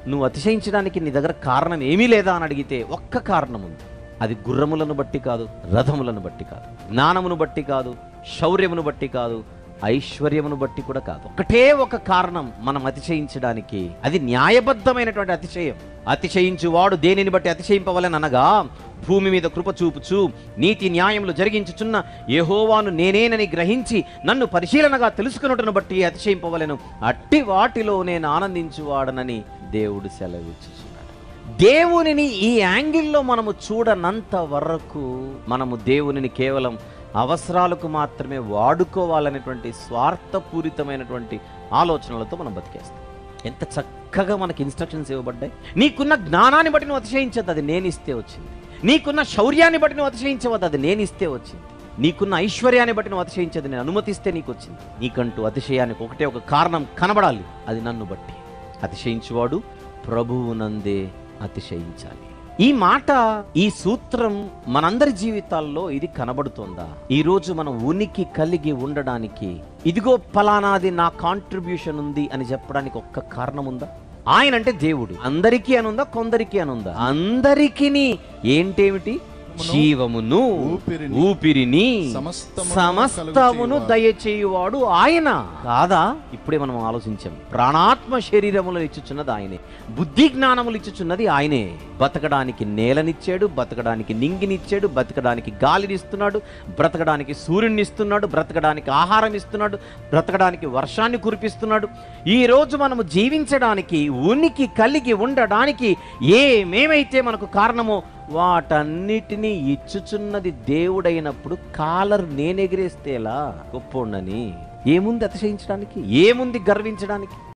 నువ్వు అతిశయించడానికి నీ దగ్గర కారణం ఏమీ లేదా అని అడిగితే ఒక్క కారణం ఉంది. అది గుర్రములను బట్టి కాదు, రథములను బట్టి కాదు, జ్ఞానమును బట్టి కాదు, శౌర్యమును బట్టి కాదు, ఐశ్వర్యమును బట్టి కూడా కాదు. ఒకటే ఒక కారణం మనం అతిశయించడానికి. అది న్యాయబద్ధమైనటువంటి అతిశయం. అతిశయించువాడు దేనిని బట్టి అతిశయింపవలెననగా భూమి మీద కృప చూపుచు నీతి న్యాయములు జరిగించుచున్న యెహోవాను నేనేనని గ్రహించి నన్ను పరిశీలనగా తెలుసుకున్నట్టును బట్టి అతిశయింపవలెను. అట్టి వాటిలో నేను ఆనందించువాడనని దేవుడు సెలవిచ్చుచున్నాడు. దేవునిని ఈ యాంగిల్లో మనము చూడనంత వరకు మనము దేవునిని కేవలం అవసరాలకు మాత్రమే వాడుకోవాలనేటువంటి స్వార్థపూరితమైనటువంటి ఆలోచనలతో మనం బతికేస్తాం. ఎంత చక్కగా మనకి ఇన్స్ట్రక్షన్స్ ఇవ్వబడ్డాయి. నీకున్న జ్ఞానాన్ని బట్టి నువ్వు అతిశయించద్దు, అది నేను ఇస్తే వచ్చింది. నీకున్న శౌర్యాన్ని బట్టి నువ్వు అతిశయించవద్దు, అది నేను ఇస్తే వచ్చింది. నీకున్న ఐశ్వర్యాన్ని బట్టి నువ్వు అతిశయించదు, నేను అనుమతిస్తే నీకు వచ్చింది. నీకంటూ అతిశయానికి ఒకటే ఒక కారణం కనబడాలి, అది నన్ను బట్టి. అతిశయించువాడు ప్రభువునందే అతిశయించాలి. ఈ మాట, ఈ సూత్రం మనందరి జీవితాల్లో ఇది కనబడుతోందా? ఈరోజు మనం ఉనికి కలిగి ఉండడానికి ఇదిగో ఫలానాది నా కాంట్రిబ్యూషన్ ఉంది అని చెప్పడానికి ఒక్క కారణం ఉందా? ఆయన అంటే దేవుడు. అందరికీ అనుందా? కొందరికి అనుందా? అందరికీ. ఏంటేమిటి? జీవమును, ఊపిరిని, సమస్తమును దయచేయువాడు ఆయన కాదా? ఇప్పుడే మనం ఆలోచించాం. ప్రాణాత్మ శరీరములు ఇచ్చుచున్నది ఆయనే, బుద్ధి జ్ఞానములు ఇచ్చుచున్నది ఆయనే. బతకడానికి నేలనిచ్చాడు, బతకడానికి నింగినిచ్చాడు, బతకడానికి గాలినిస్తున్నాడు, బ్రతకడానికి సూర్యుని ఇస్తున్నాడు, బ్రతకడానికి ఆహారం ఇస్తున్నాడు, బ్రతకడానికి వర్షాన్ని కురిపిస్తున్నాడు. ఈ రోజు మనము జీవించడానికి, ఉనికి కలిగి ఉండడానికి ఏమేమైతే మనకు కారణమో వాటన్నిటినీ ఇచ్చుచున్నది దేవుడైనప్పుడు కాలర్ నేనెగిరేస్తే ఎలా? గొప్పోండని ఏముంది అతిశయించడానికి? ఏముంది గర్వించడానికి?